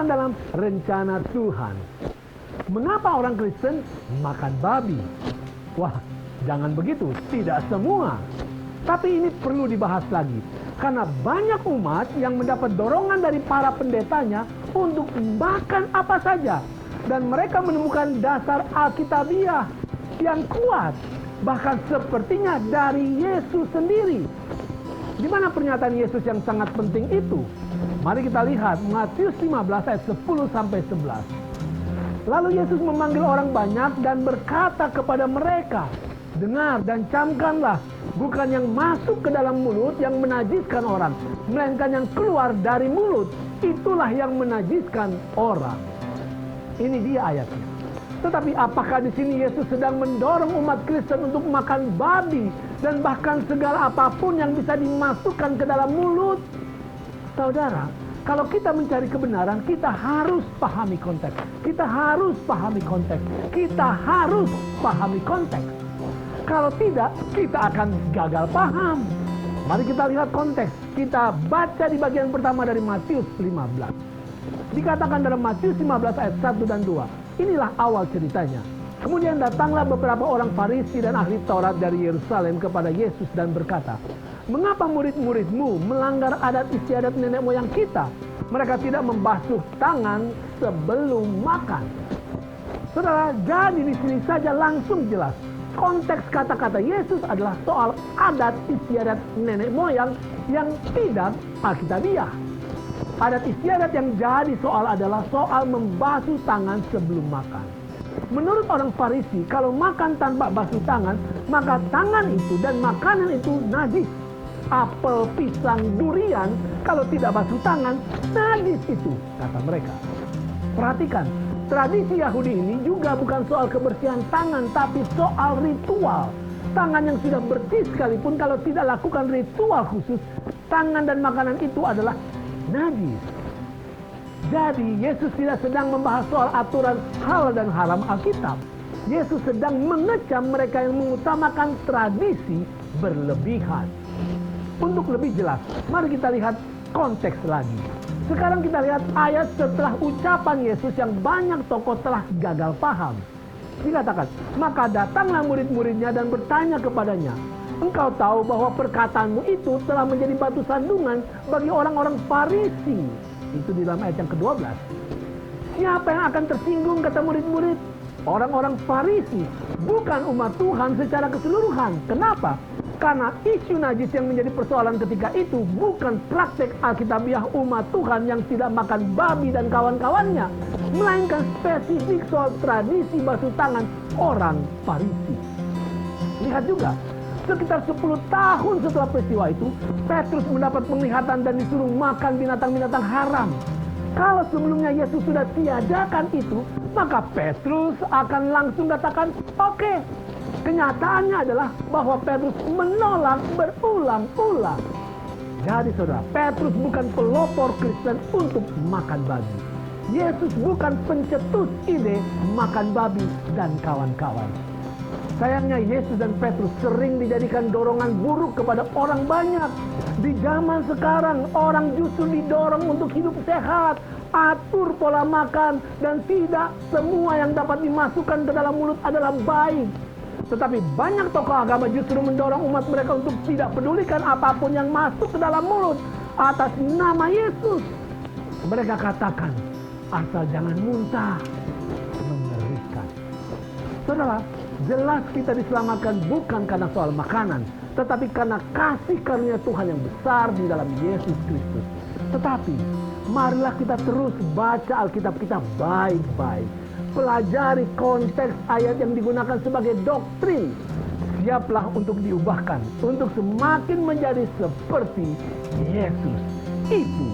berjalan dalam rencana Tuhan. Mengapa orang Kristen makan babi? Wah, jangan begitu, tidak semua. Tapi ini perlu dibahas lagi. Karena banyak umat yang mendapat dorongan dari para pendetanya untuk makan apa saja. Dan mereka menemukan dasar Alkitabiah yang kuat. Bahkan sepertinya dari Yesus sendiri. Di mana pernyataan Yesus yang sangat penting itu? Mari kita lihat Matius 15 ayat 10-11. Lalu Yesus memanggil orang banyak dan berkata kepada mereka, dengar dan camkanlah, bukan yang masuk ke dalam mulut yang menajiskan orang, melainkan yang keluar dari mulut, itulah yang menajiskan orang. Ini dia ayatnya. Tetapi apakah di sini Yesus sedang mendorong umat Kristen untuk makan babi dan bahkan segala apapun yang bisa dimasukkan ke dalam mulut? Saudara, kalau kita mencari kebenaran, kita harus pahami konteks. Kita harus pahami konteks. Kita harus pahami konteks. Kalau tidak, kita akan gagal paham. Mari kita lihat konteks. Kita baca di bagian pertama dari Matius 15. Dikatakan dalam Matius 15 ayat 1 dan 2. Inilah awal ceritanya. Kemudian datanglah beberapa orang Farisi dan ahli Taurat dari Yerusalem kepada Yesus dan berkata, mengapa murid-muridmu melanggar adat istiadat nenek moyang kita? Mereka tidak membasuh tangan sebelum makan. Saudara, jadi di sini saja langsung jelas. Konteks kata-kata Yesus adalah soal adat istiadat nenek moyang yang tidak alkitabiah. Adat istiadat yang jadi soal adalah soal membasuh tangan sebelum makan. Menurut orang Farisi, kalau makan tanpa basuh tangan, maka tangan itu dan makanan itu najis. Apel, pisang, durian, kalau tidak basuh tangan, najis itu, kata mereka. Perhatikan, tradisi Yahudi ini juga bukan soal kebersihan tangan, tapi soal ritual. Tangan yang sudah bersih sekalipun kalau tidak lakukan ritual khusus, tangan dan makanan itu adalah najis. Jadi Yesus tidak sedang membahas soal aturan halal dan haram Alkitab. Yesus sedang mengecam mereka yang mengutamakan tradisi berlebihan. Untuk lebih jelas, mari kita lihat konteks lagi. Sekarang kita lihat ayat setelah ucapan Yesus yang banyak tokoh telah gagal paham. Dikatakan, maka datanglah murid-muridnya dan bertanya kepadanya, engkau tahu bahwa perkataanmu itu telah menjadi batu sandungan bagi orang-orang Farisi. Itu di dalam ayat yang ke-12. Siapa yang akan tersinggung, kata murid-murid? Orang-orang Farisi, bukan umat Tuhan secara keseluruhan. Kenapa? Karena isu najis yang menjadi persoalan ketika itu bukan praktek alkitabiah umat Tuhan yang tidak makan babi dan kawan-kawannya, melainkan spesifik soal tradisi basuh tangan orang Farisi. Lihat juga, sekitar 10 tahun setelah peristiwa itu, Petrus mendapat penglihatan dan disuruh makan binatang-binatang haram. Kalau sebelumnya Yesus sudah tiadakan itu, maka Petrus akan langsung katakan, oke. Kenyataannya adalah bahwa Petrus menolak berulang-ulang. Jadi saudara, Petrus bukan pelopor Kristen untuk makan babi. Yesus bukan pencetus ide makan babi dan kawan-kawan. Sayangnya Yesus dan Petrus sering dijadikan dorongan buruk kepada orang banyak. Di zaman sekarang orang justru didorong untuk hidup sehat, atur pola makan, dan tidak semua yang dapat dimasukkan ke dalam mulut adalah baik. Tetapi banyak tokoh agama justru mendorong umat mereka untuk tidak pedulikan apapun yang masuk ke dalam mulut atas nama Yesus. Mereka katakan, asal jangan muntah. Mengerikan. Saudara, jelas kita diselamatkan bukan karena soal makanan, tetapi karena kasih karunia Tuhan yang besar di dalam Yesus Kristus. Tetapi, marilah kita terus baca Alkitab kita baik-baik. Pelajari konteks ayat yang digunakan sebagai doktrin. Siaplah untuk diubahkan, untuk semakin menjadi seperti Yesus. Itu